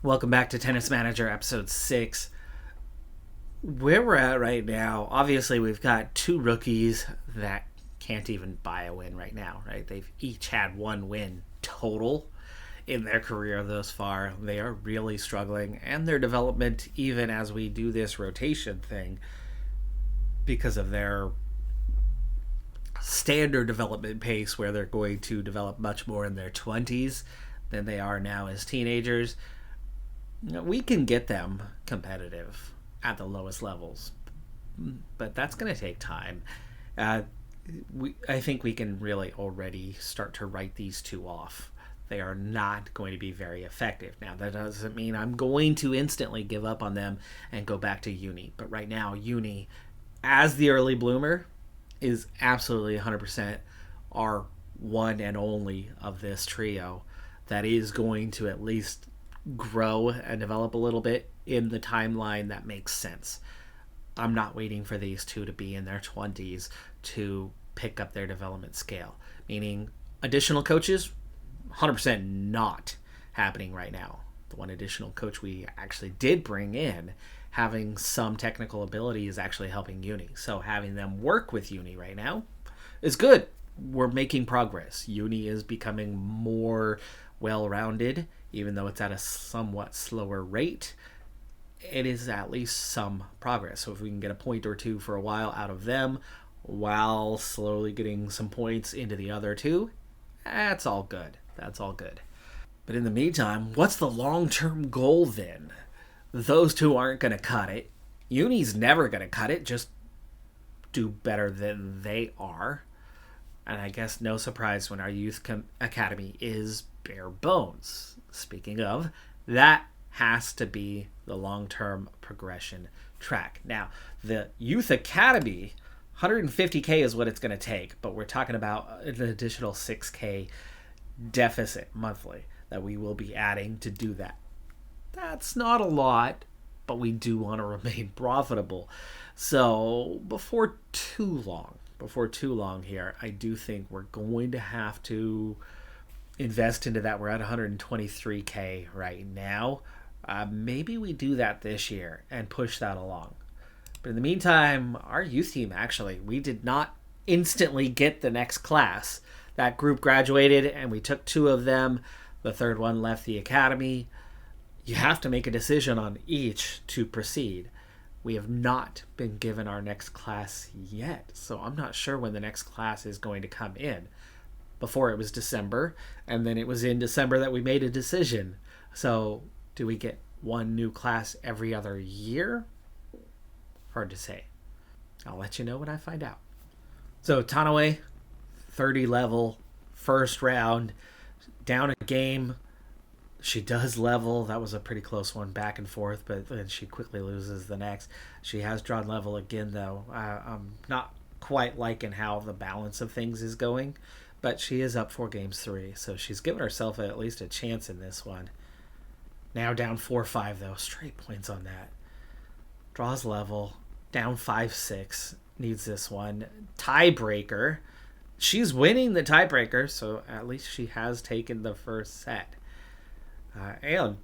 Welcome back to Tennis Manager episode 6. Where we're at right now, obviously we've got two rookies that can't even buy a win right now, right? They've each had one win total in their career thus far. They are really struggling, and their development, even as we do this rotation thing, because of their standard development pace where they're going to develop much more in their 20s than they are now as teenagers, we can get them competitive at the lowest levels, but that's going to take time. I think we can really already start to write these two off. They are not going to be very effective. Now, that doesn't mean I'm going to instantly give up on them and go back to uni. But right now, uni, as the early bloomer, is absolutely 100% our one and only of this trio that is going to at least grow and develop a little bit in the timeline that makes sense. I'm not waiting for these two to be in their 20s to pick up their development scale. Meaning, additional coaches, 100% not happening right now. The one additional coach we actually did bring in, having some technical ability, is actually helping uni. So having them work with uni right now is good. We're making progress. Uni is becoming more well-rounded, even though it's at a somewhat slower rate. It is at least some progress. So if we can get a point or two for a while out of them while slowly getting some points into the other two, that's all good. That's all good. But in the meantime, what's the long-term goal then? Those two aren't going to cut it. Uni's never going to cut it. Just do better than they are. And I guess no surprise when our youth academy is bare bones. Speaking of, that has to be the long-term progression track. Now, the youth academy, 150K is what it's going to take, but we're talking about an additional 6K deficit monthly that we will be adding to do that. That's not a lot, but we do want to remain profitable. So before too long here, I do think we're going to have to invest into that. We're at 123K right now. Maybe we do that this year and push that along. But in the meantime, our youth team, actually, we did not instantly get the next class. That group graduated and we took two of them. The third one left the academy. You have to make a decision on each to proceed. We have not been given our next class yet, so I'm not sure when the next class is going to come in. Before it was December, and then it was in December that we made a decision. So do we get one new class every other year? Hard to say. I'll let you know when I find out. So Tanoe, 30 level, first round, down a game. She does level. That was a pretty close one, back and forth, but then she quickly loses the next. She has drawn level again, though. I'm not quite liking how the balance of things is going, but she is up 4-3, so she's given herself at least a chance in this one. Now down 4-5, though. Straight points on that. Draws level. Down 5-6. Needs this one. Tiebreaker. She's winning the tiebreaker, so at least she has taken the first set. And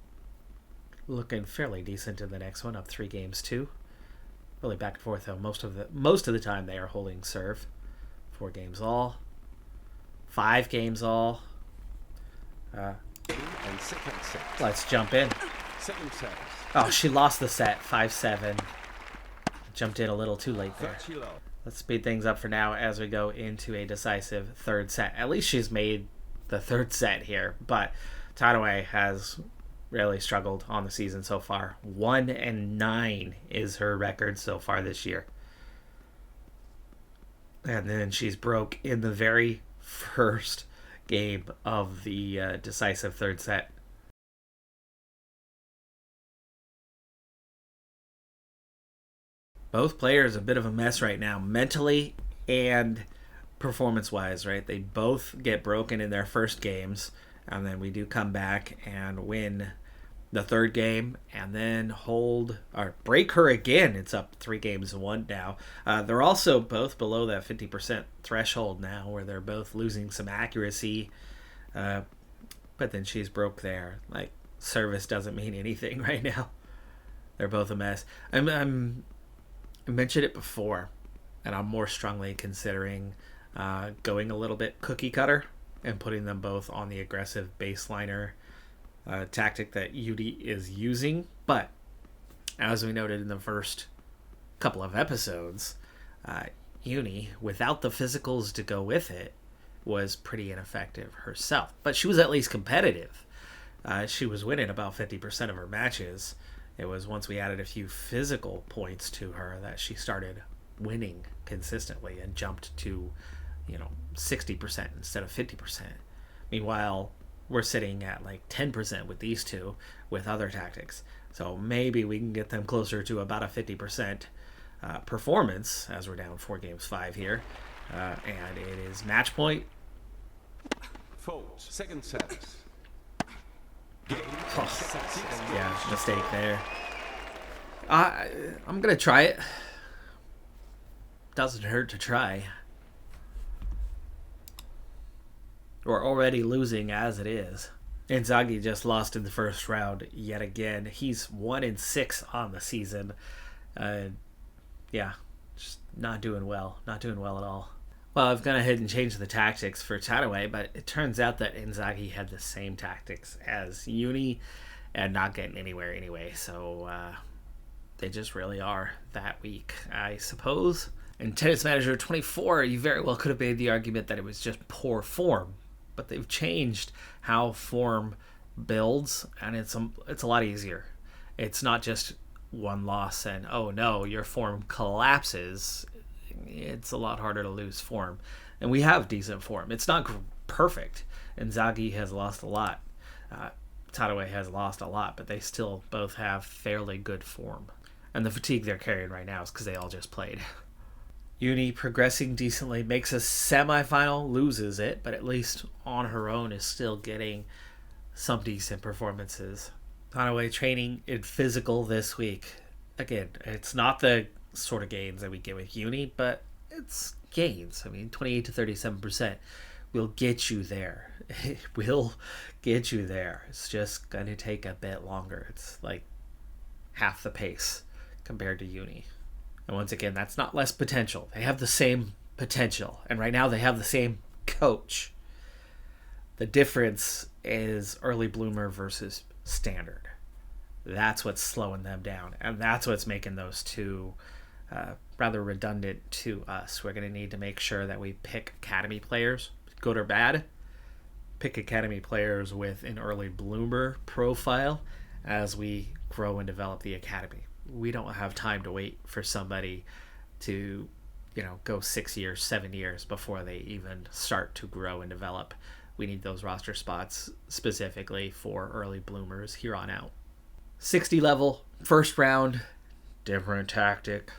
looking fairly decent in the next one, up 3-2. Really back and forth, though. Most of the time they are holding serve. 4 games all. 5 games all. And second set. Let's jump in. Second set. Oh, she lost the set, 5-7. Jumped in a little too late there. Let's speed things up for now as we go into a decisive third set. At least she's made the third set here, but Tanoe has really struggled on the season so far. 1-9 is her record so far this year. And then she's broke in the very first game of the decisive third set. Both players a bit of a mess right now, mentally and performance-wise, right? They both get broken in their first games, and then we do come back and win the third game and then hold or break her again. It's up 3-1 now. They're also both below that 50% threshold now, where they're both losing some accuracy. But then she's broke there. Like, service doesn't mean anything right now. They're both a mess. I mentioned it before, and I'm more strongly considering going a little bit cookie cutter and putting them both on the aggressive baseliner tactic that Yudi is using. But as we noted in the first couple of episodes, Uni, without the physicals to go with it, was pretty ineffective herself. But she was at least competitive. She was winning about 50% of her matches. It was once we added a few physical points to her that she started winning consistently and jumped to, 60% instead of 50%. Meanwhile, we're sitting at like 10% with these two with other tactics. So maybe we can get them closer to about a 50% performance as we're down 4-5 here. And it is match point. Fault. Second set. Yeah, mistake there. I'm going to try it. Doesn't hurt to try. We're already losing as it is. Inzaghi just lost in the first round yet again. He's 1-6 on the season. Just not doing well. Not doing well at all. Well, I've gone ahead and changed the tactics for Tadaway, but it turns out that Inzaghi had the same tactics as Uni and not getting anywhere anyway. So they just really are that weak, I suppose. In Tennis Manager 24, you very well could have made the argument that it was just poor form. But they've changed how form builds, and it's a lot easier. It's not just one loss and, oh no, your form collapses. It's a lot harder to lose form. And we have decent form. It's not perfect. Inzaghi has lost a lot. Tadaway has lost a lot, but they still both have fairly good form. And the fatigue they're carrying right now is because they all just played. Uni progressing decently, makes a semifinal, loses it, but at least on her own is still getting some decent performances. Tadaway training in physical this week. Again, it's not the sort of gains that we get with Uni, but it's gains. I mean, 28 to 37% will get you there. It will get you there. It's just going to take a bit longer. It's like half the pace compared to Uni. And once again, that's not less potential. They have the same potential. And right now they have the same coach. The difference is early bloomer versus standard. That's what's slowing them down. And that's what's making those two rather redundant to us. We're going to need to make sure that we pick academy players, good or bad. Pick academy players with an early bloomer profile as we grow and develop the academy. We don't have time to wait for somebody to, go 6 years, 7 years before they even start to grow and develop. We need those roster spots specifically for early bloomers here on out. 60 level, first round, different tactic.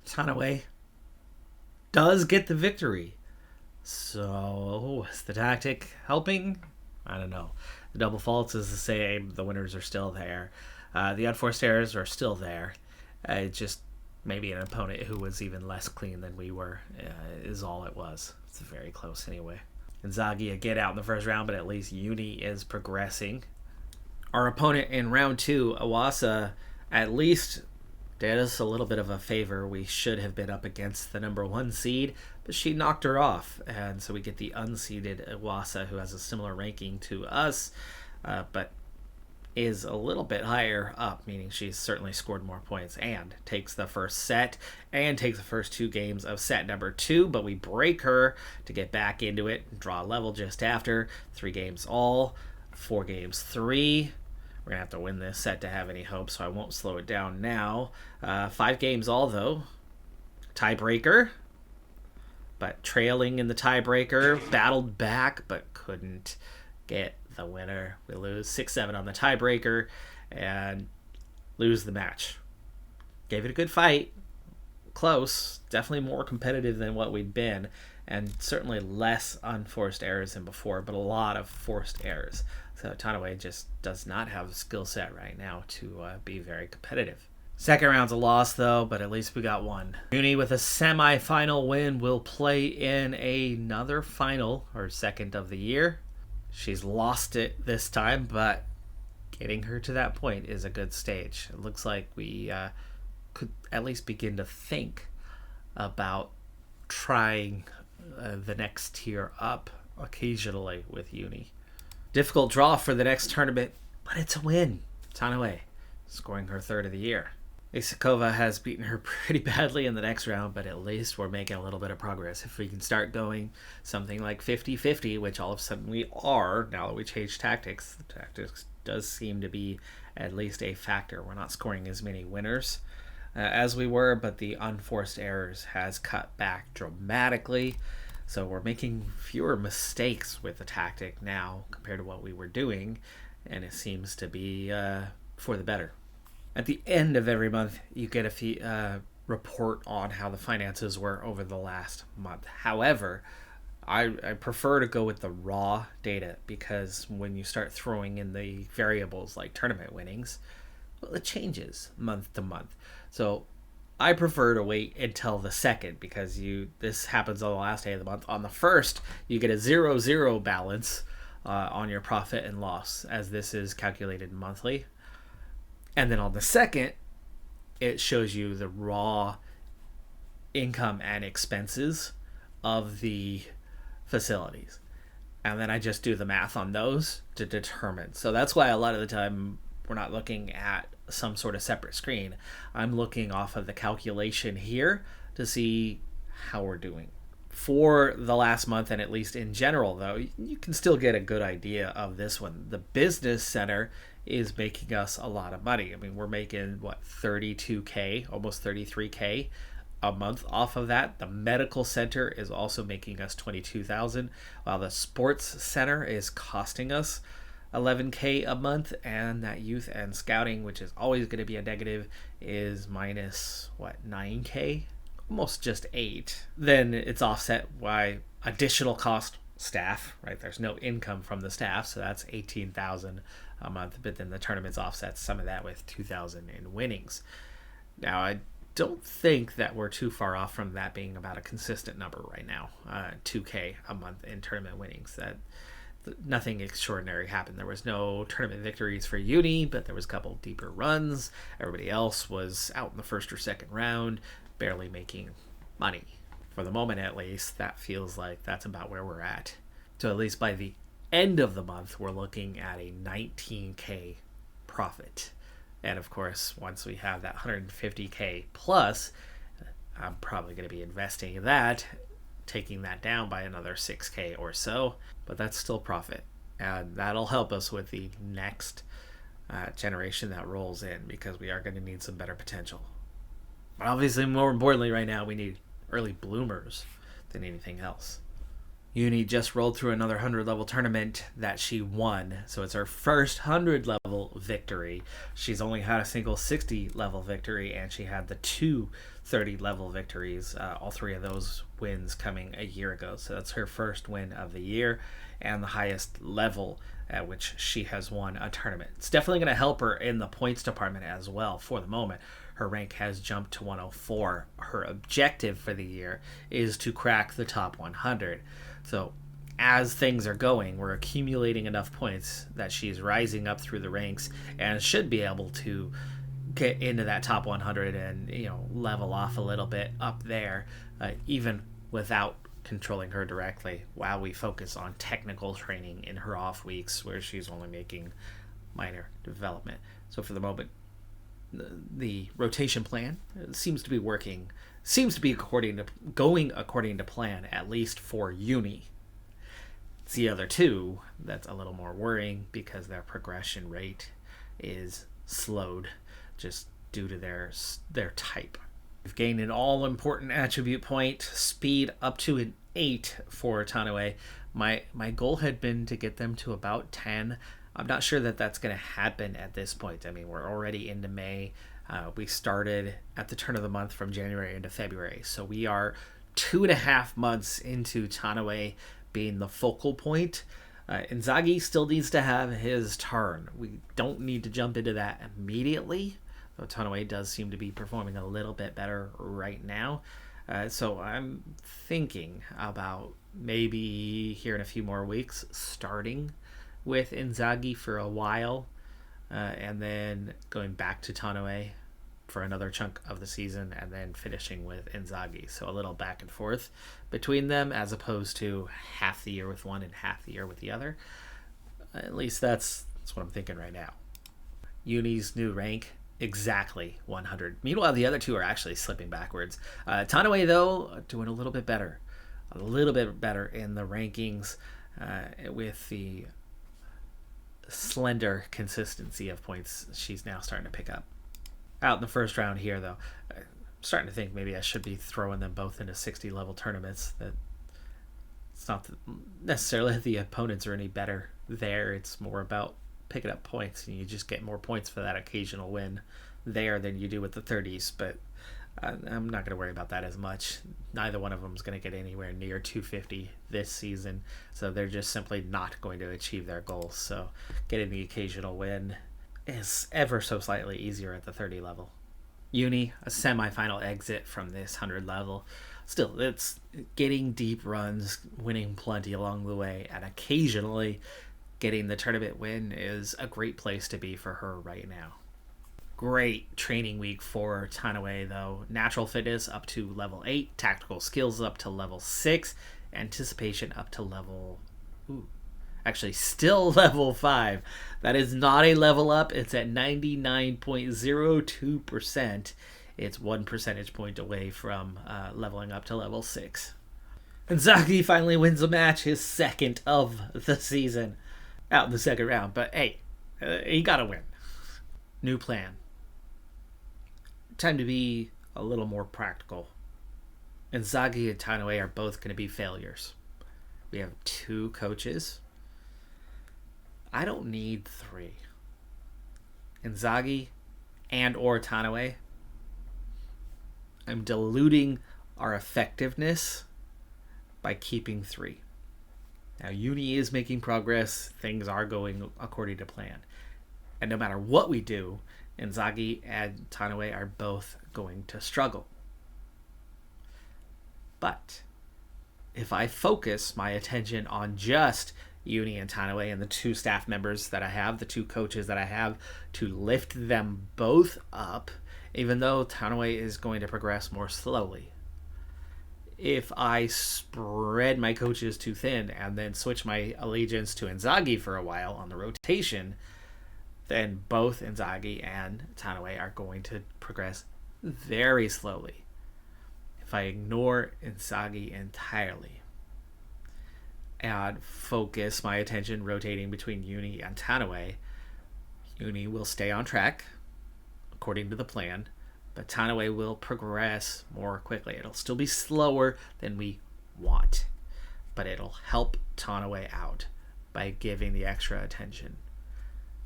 Tadaway does get the victory. So, is the tactic helping? I don't know. The double faults is the same. The winners are still there. The unforced errors are still there. Just maybe an opponent who was even less clean than we were is all it was. It's very close anyway. Inzaghi again out in the first round, but at least Uni is progressing. Our opponent in round 2, Iwasa, at least did us a little bit of a favor. We should have been up against the number 1 seed, but she knocked her off. And so we get the unseeded Iwasa, who has a similar ranking to us, but is a little bit higher up, meaning she's certainly scored more points and takes the first set and takes the first 2 games of set number 2, but we break her to get back into it and draw level just after. 3 games all, 4 games 3. We're going to have to win this set to have any hope, so I won't slow it down now. 5 games all, though. Tiebreaker, but trailing in the tiebreaker, battled back, but couldn't get the winner. We lose 6-7 on the tiebreaker and lose the match. Gave it a good fight. Close. Definitely more competitive than what we'd been, and certainly less unforced errors than before, but a lot of forced errors. So Tadaway just does not have the skill set right now to be very competitive. Second round's a loss, though, but at least we got one. Uni with a semi-final win will play in another final, or second of the year. She's lost it this time, but getting her to that point is a good stage. It looks like we could at least begin to think about trying the next tier up occasionally with Uni. Difficult draw for the next tournament, but it's a win. Tanaue scoring her third of the year. Isakova has beaten her pretty badly in the next round, but at least we're making a little bit of progress. If we can start going something like 50-50, which all of a sudden we are, now that we changed tactics, the tactics does seem to be at least a factor. We're not scoring as many winners as we were, but the unforced errors has cut back dramatically. So we're making fewer mistakes with the tactic now compared to what we were doing, and it seems to be for the better. At the end of every month, you get a report on how the finances were over the last month. However, I prefer to go with the raw data, because when you start throwing in the variables like tournament winnings, well, it changes month to month. So I prefer to wait until the second, because this happens on the last day of the month. On the first, you get a 0-0 balance on your profit and loss, as this is calculated monthly. And then on the second, it shows you the raw income and expenses of the facilities. And then I just do the math on those to determine. So that's why a lot of the time we're not looking at some sort of separate screen. I'm looking off of the calculation here to see how we're doing. For the last month, and at least in general, though, you can still get a good idea of this one. The business center is making us a lot of money. I mean, we're making, 32K, almost 33K a month off of that. The medical center is also making us 22,000, while the sports center is costing us 11K a month, and that youth and scouting, which is always going to be a negative, is minus 9K, almost just 8. Then it's offset by additional cost staff, right? There's no income from the staff, so that's 18,000 a month, but then the tournaments offsets some of that with 2,000 in winnings. Now, I don't think that we're too far off from that being about a consistent number right now, 2K a month in tournament winnings. That nothing extraordinary happened. There was no tournament victories for Uni, but there was a couple deeper runs. Everybody else was out in the first or second round, barely making money. For the moment, at least, that feels like that's about where we're at. So at least by the end of the month, we're looking at a 19K profit. And of course, once we have that 150K plus, I'm probably going to be investing in that, taking that down by another 6K or so, but that's still profit. And that'll help us with the next generation that rolls in, because we are going to need some better potential. But obviously, more importantly right now, we need early bloomers than anything else. Uni just rolled through another 100 level tournament that she won, so it's her first 100 level victory. She's only had a single 60 level victory, and she had the two 30 level victories, all three of those wins coming a year ago. So that's her first win of the year and the highest level at which she has won a tournament. It's definitely going to help her in the points department as well. For the moment, her rank has jumped to 104. Her objective for the year is to crack the top 100. So as things are going, we're accumulating enough points that she's rising up through the ranks and should be able to get into that top 100 and level off a little bit up there, even without controlling her directly, while we focus on technical training in her off weeks where she's only making minor development. So for the moment, the rotation plan seems to be working, seems to be going according to plan, at least for Uni. It's the other two that's a little more worrying, because their progression rate is slowed just due to their type. We've gained an all-important attribute point, speed up to an 8 for Tanaue. My goal had been to get them to about 10. I'm not sure that that's going to happen at this point. I mean, we're already into May. We started at the turn of the month from January into February. So we are 2.5 months into Tanaue being the focal point. Inzaghi still needs to have his turn. We don't need to jump into that immediately, though Tanaue does seem to be performing a little bit better right now. So I'm thinking about maybe here in a few more weeks starting with Inzaghi for a while, and then going back to Tanoe for another chunk of the season, and then finishing with Inzaghi. So a little back and forth between them, as opposed to half the year with one and half the year with the other. At least that's what I'm thinking right now. Uni's new rank, exactly 100. Meanwhile, the other two are actually slipping backwards. Tanoe, though, doing a little bit better. A little bit better in the rankings with the slender consistency of points she's now starting to pick up. Out in the first round here, though, I'm starting to think maybe I should be throwing them both into 60-level tournaments. That it's not necessarily the opponents are any better there. It's more about picking up points, and you just get more points for that occasional win there than you do with the 30s. But I'm not going to worry about that as much. Neither one of them is going to get anywhere near 250 this season, so they're just simply not going to achieve their goals. So getting the occasional win is ever so slightly easier at the 30 level. Uni, a semi-final exit from this 100 level. Still, it's getting deep runs, winning plenty along the way, and occasionally getting the tournament win is a great place to be for her right now. Great training week for Tanoe, though. Natural fitness up to level 8, tactical skills up to level 6, anticipation up to level... actually still level 5. That is not a level up. It's at 99.02%. It's 1 percentage point away from leveling up to level 6. Inzaghi finally wins a match, his second of the season, out in the second round. But hey, he got to win. New plan. Time to be a little more practical. Inzaghi and Tanoe are both going to be failures. We have 2 coaches. I don't need 3. Inzaghi and or Tanoe. I'm diluting our effectiveness by keeping 3. Now, Uni is making progress. Things are going according to plan. And no matter what we do, Inzaghi and Tanoe are both going to struggle. But if I focus my attention on just Uni and Tanoe and the 2 staff members that I have, the 2 coaches that I have, to lift them both up, even though Tanoe is going to progress more slowly. If I spread my coaches too thin and then switch my allegiance to Inzaghi for a while on the rotation, then both Inzaghi and Tanoe are going to progress very slowly. If I ignore Inzaghi entirely and focus my attention rotating between Uni and Tanoe, Uni will stay on track according to the plan, but Tanoe will progress more quickly. It'll still be slower than we want, but it'll help Tanoe out by giving the extra attention.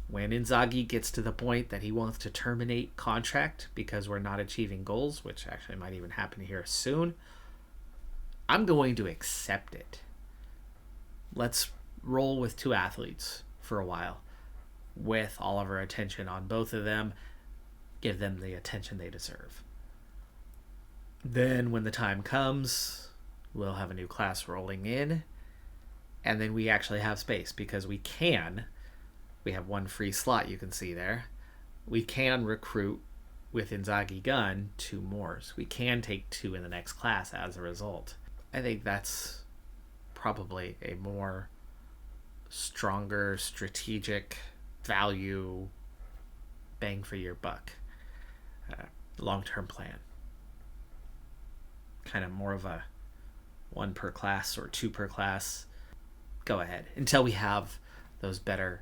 When Inzaghi gets to the point that he wants to terminate contract because we're not achieving goals, which actually might even happen here soon, I'm going to accept it. Let's roll with 2 athletes for a while with all of our attention on both of them. Give them the attention they deserve. Then when the time comes, we'll have a new class rolling in, and then we actually have space because we have 1 free slot you can see there. We can recruit with Inzaghi Gun 2 more. So we can take 2 in the next class as a result. I think that's probably a more stronger strategic value bang for your buck long-term plan. Kind of more of a 1 per class or 2 per class. Go ahead until we have those better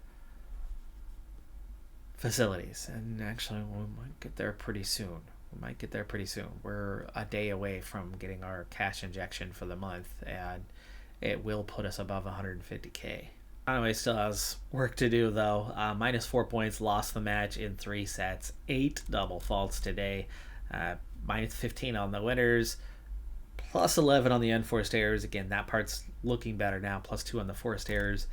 facilities. And actually, we might get there pretty soon. We're a day away from getting our cash injection for the month, and it will put us above 150k. Anyway, still has work to do, though. Minus 4 points, lost the match in 3 sets. 8 double faults today. Minus 15 on the winners. Plus 11 on the unforced errors. Again, that part's looking better now. Plus 2 on the forced errors.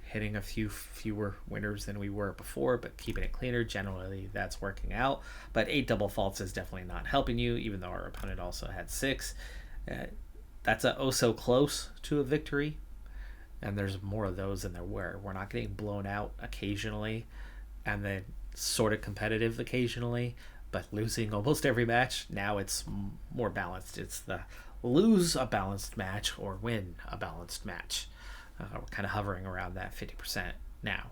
Hitting a few fewer winners than we were before, but keeping it cleaner. Generally, that's working out. But 8 double faults is definitely not helping you, even though our opponent also had 6. That's oh so close to a victory. And there's more of those than there were. We're not getting blown out occasionally. and then sort of competitive occasionally, but losing almost every match. Now it's more balanced. It's the lose a balanced match or win a balanced match. We're kind of hovering around that 50% now,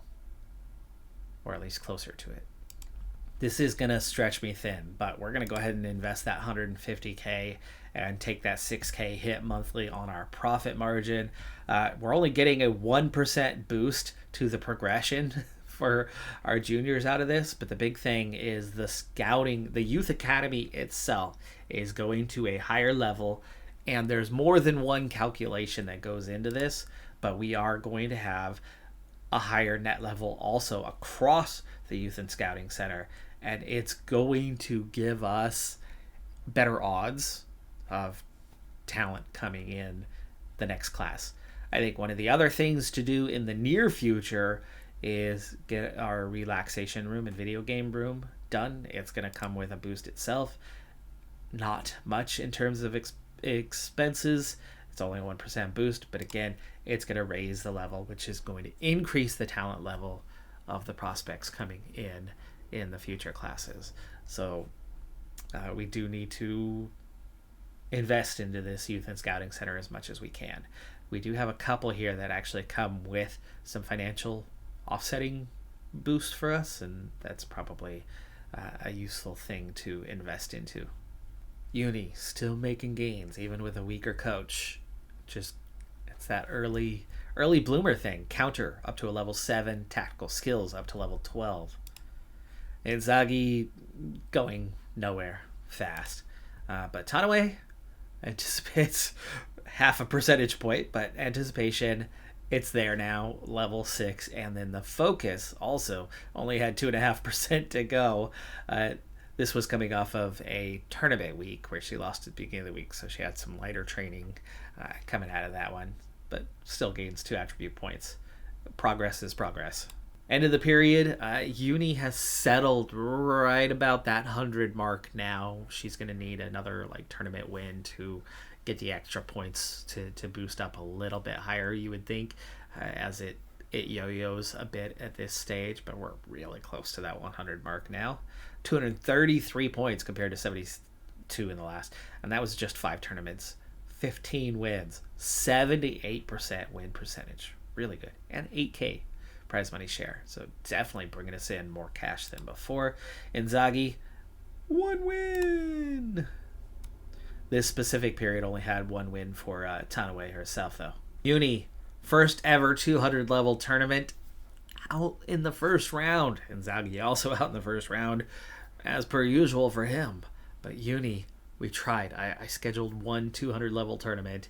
or at least closer to it. This is going to stretch me thin, but we're going to go ahead and invest that 150K and take that 6K hit monthly on our profit margin. We're only getting a 1% boost to the progression for our juniors out of this, but the big thing is the scouting, the youth academy itself is going to a higher level, and there's more than one calculation that goes into this, but we are going to have a higher net level also across the youth and scouting center, and it's going to give us better odds of talent coming in the next class. I think one of the other things to do in the near future is get our relaxation room and video game room done. It's going to come with a boost itself. Not much in terms of expenses. It's only a 1% boost, but again, it's going to raise the level, which is going to increase the talent level of the prospects coming in the future classes. So we do need to invest into this youth and scouting center as much as we can. We do have a couple here that actually come with some financial offsetting boost for us, and that's probably a useful thing to invest into. Uni still making gains even with a weaker coach. Just it's that early bloomer thing. Counter up to a level 7, tactical skills up to level 12. Inzaghi going nowhere fast, but Tanaway anticipates half a percentage point, but anticipation, it's there now, level 6, and then the focus also only had 2.5% to go. This was coming off of a tournament week where she lost at the beginning of the week, so she had some lighter training coming out of that one, but still gains 2 attribute points. Progress is progress. End of the period, Uni has settled right about that 100 mark now. She's going to need another tournament win to get the extra points to boost up a little bit higher, you would think, as it yo-yos a bit at this stage, but we're really close to that 100 mark now. 233 points compared to 72 in the last, and that was just 5 tournaments. 15 wins, 78% win percentage, really good, and 8K prize money share, so definitely bringing us in more cash than before. Inzaghi, 1 win. This specific period only had 1 win for Tanaway herself, though. Uni, first ever 200 level tournament, out in the first round. Inzaghi also out in the first round, as per usual for him. But Uni, we tried. I scheduled 1 200 level tournament,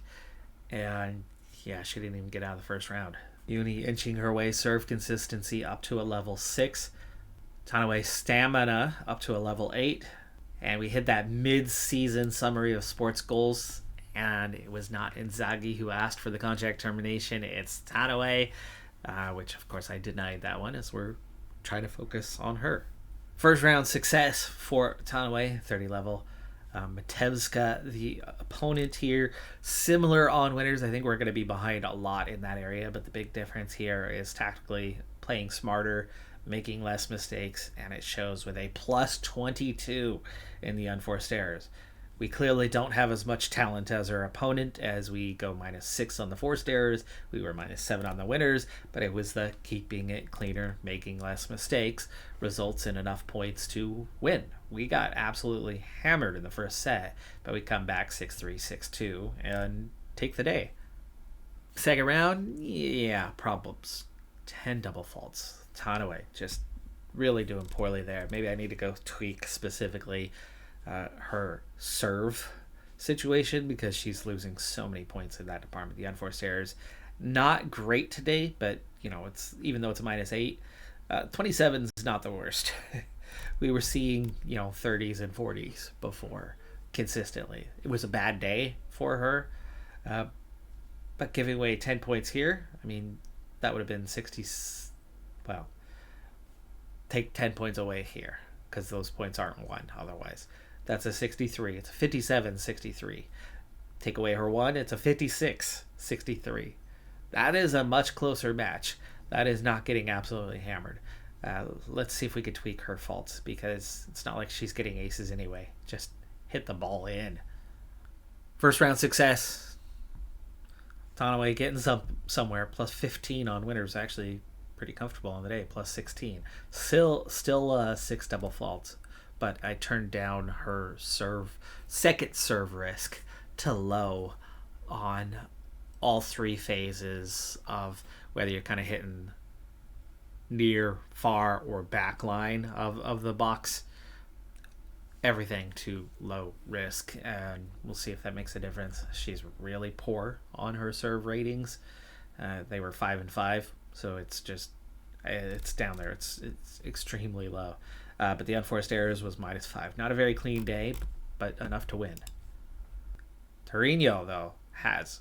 and yeah, she didn't even get out of the first round. Uni inching her way, serve consistency up to a level 6. Tanaway stamina up to a level 8. And we hit that mid-season summary of sports goals, and it was not Inzaghi who asked for the contract termination. It's Tanaway, which of course I denied that one as we're trying to focus on her. First round success for Tanaway, 30 level. Matevska, the opponent here, similar on winners. I think we're going to be behind a lot in that area, but the big difference here is tactically playing smarter, making less mistakes, and it shows with a plus 22 in the unforced errors. We clearly don't have as much talent as our opponent, as we go -6 on the forced errors. We were -7 on the winners, but it was the keeping it cleaner, making less mistakes, results in enough points to win. We got absolutely hammered in the first set, but we come back 6-3, 6-2, and take the day. Second round, yeah, problems. 10 double faults. Tanaway just really doing poorly there. Maybe I need to go tweak specifically her serve situation, because she's losing so many points in that department. The unforced errors, not great today, but it's, even though it's a -8, 27 is not the worst. We were seeing 30s and 40s before consistently. It was a bad day for her, but giving away 10 points here, I mean, that would have been 60. Well, take 10 points away here, because those points aren't won otherwise. That's a 63. It's a 57-63. Take away her 1, it's a 56-63. That is a much closer match. That is not getting absolutely hammered. Let's see if we could tweak her faults, because it's not like she's getting aces anyway. Just hit the ball in. First round success. Tanaway getting somewhere. Plus 15 on winners. Actually pretty comfortable on the day. Plus 16. Still 6 double faults. But I turned down her second serve risk to low on all 3 phases of whether you're kind of hitting near, far, or back line of the box. Everything to low risk, and we'll see if that makes a difference. She's really poor on her serve ratings. They were 5 and 5, so it's down there. It's extremely low. But the unforced errors was -5. Not a very clean day, but enough to win. Torino, though, has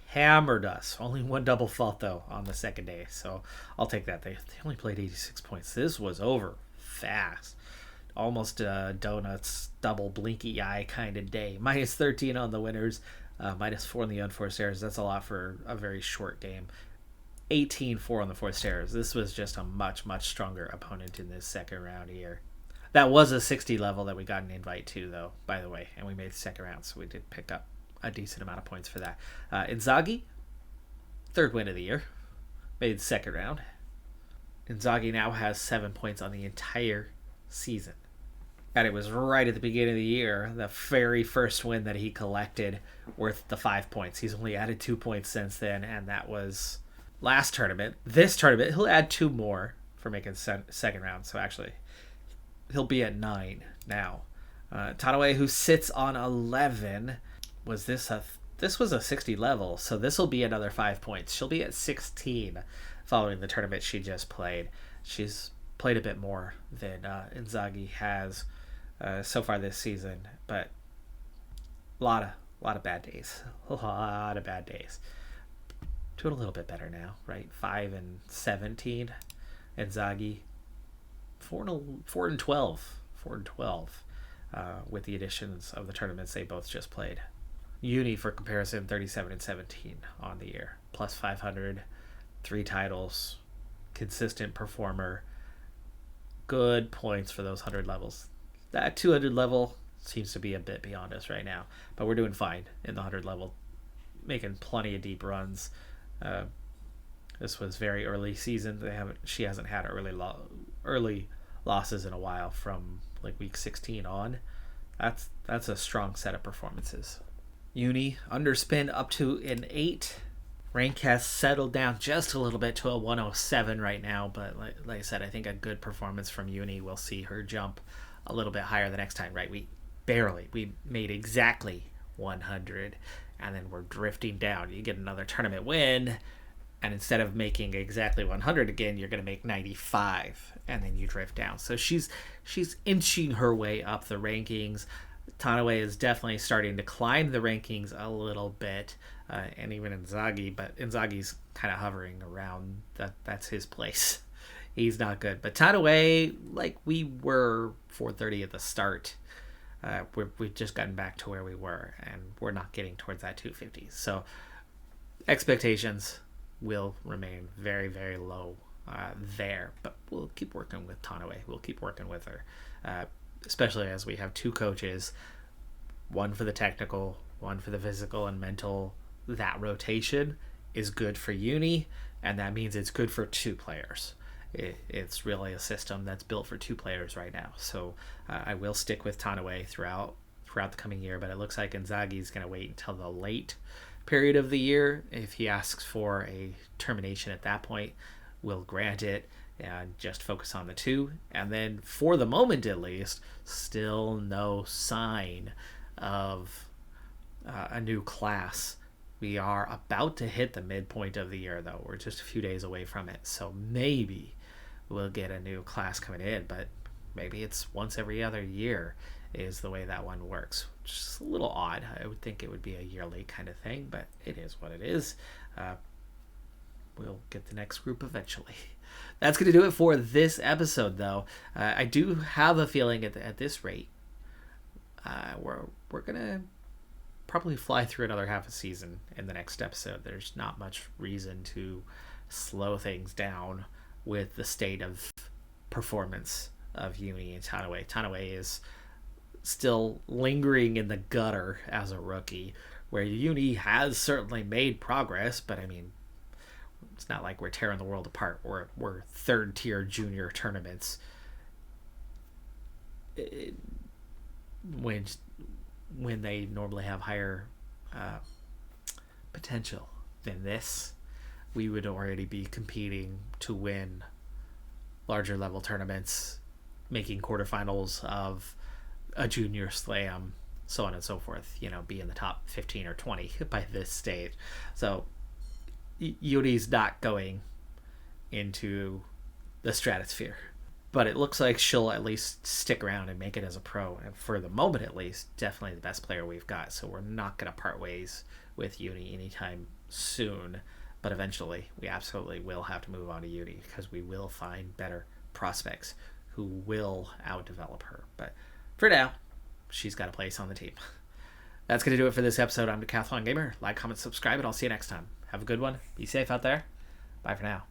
hammered us. Only 1 double fault, though, on the second day, so I'll take that. They only played 86 points. This was over fast. Almost a donuts double blinky eye kind of day. -13 on the winners, -4 on the unforced errors. That's a lot for a very short game. 18-4 on the forced errors. This was just a much, much stronger opponent in this second round here. That was a 60 level that we got an invite to, though, by the way, and we made the second round, so we did pick up a decent amount of points for that. Inzaghi, 3rd win of the year, made the second round. Inzaghi now has 7 points on the entire season. And it was right at the beginning of the year, the very first win that he collected, worth the 5 points. He's only added 2 points since then, and that was last tournament. This tournament, he'll add 2 more for making second round. So actually, he'll be at 9 now. Tanaway, who sits on 11, was this was a 60 level, so this will be another 5 points. She'll be at 16 following the tournament she just played. She's played a bit more than Inzaghi has so far this season, but a lot of bad days. A lot of bad days. Doing a little bit better now, right? 5 and 17. Inzaghi 4 and 12. 4 and 12 with the additions of the tournaments they both just played. Uni, for comparison, 37 and 17 on the year. Plus 500, 3 titles, consistent performer. Good points for those 100 levels. That 200 level seems to be a bit beyond us right now, but we're doing fine in the 100 level, making plenty of deep runs. This was very early season. She hasn't had early losses in a while from like week 16 on. That's a strong set of performances. Uni underspin up to an 8. Rank has settled down just a little bit to a 107 right now, but like I said, I think a good performance from Uni will see her jump a little bit higher the next time, right? We made exactly 100, and then we're drifting down. You get another tournament win, and instead of making exactly 100 again, you're going to make 95, and then you drift down. So she's inching her way up the rankings. Tanaway is definitely starting to climb the rankings a little bit, and even Inzaghi, but Inzaghi's kind of hovering around that's his place. He's not good. But Tanaway, like we were 430 at the start, we've just gotten back to where we were, and we're not getting towards that 250. So expectations will remain very, very low there. But we'll keep working with Tanaway. We'll keep working with her, especially as we have 2 coaches, one for the technical, one for the physical and mental. That rotation is good for Uni, and that means it's good for 2 players. It's really a system that's built for 2 players right now. So I will stick with Tanaway throughout the coming year, but it looks like Inzaghi's going to wait until the late period of the year. If he asks for a termination at that point, we'll grant it and just focus on the 2. And then for the moment, at least, still no sign of a new class. We are about to hit the midpoint of the year, though. We're just a few days away from it. So maybe we'll get a new class coming in, but maybe it's once every other year is the way that one works. Just a little odd. I would think it would be a yearly kind of thing, but it is what it is. We'll get the next group eventually. That's going to do it for this episode, though. I do have a feeling at this rate, we're going to probably fly through another half a season in the next episode. There's not much reason to slow things down with the state of performance of Uni and Tanaway. Tanaway is still lingering in the gutter as a rookie, where Uni has certainly made progress, but I mean, it's not like we're tearing the world apart. We're third tier junior tournaments. When they normally have higher potential than this, we would already be competing to win larger level tournaments, making quarterfinals of a junior slam, so on and so forth, be in the top 15 or 20 by this stage. So Yuri's not going into the stratosphere, but it looks like she'll at least stick around and make it as a pro, and for the moment at least, definitely the best player we've got. So we're not going to part ways with Uni anytime soon, but eventually we absolutely will have to move on to Uni, because we will find better prospects who will outdevelop her. But for now, she's got a place on the team. That's going to do it for this episode. I'm Decathlon Gamer. Like, comment, subscribe, and I'll see you next time. Have a good one. Be safe out there. Bye for now.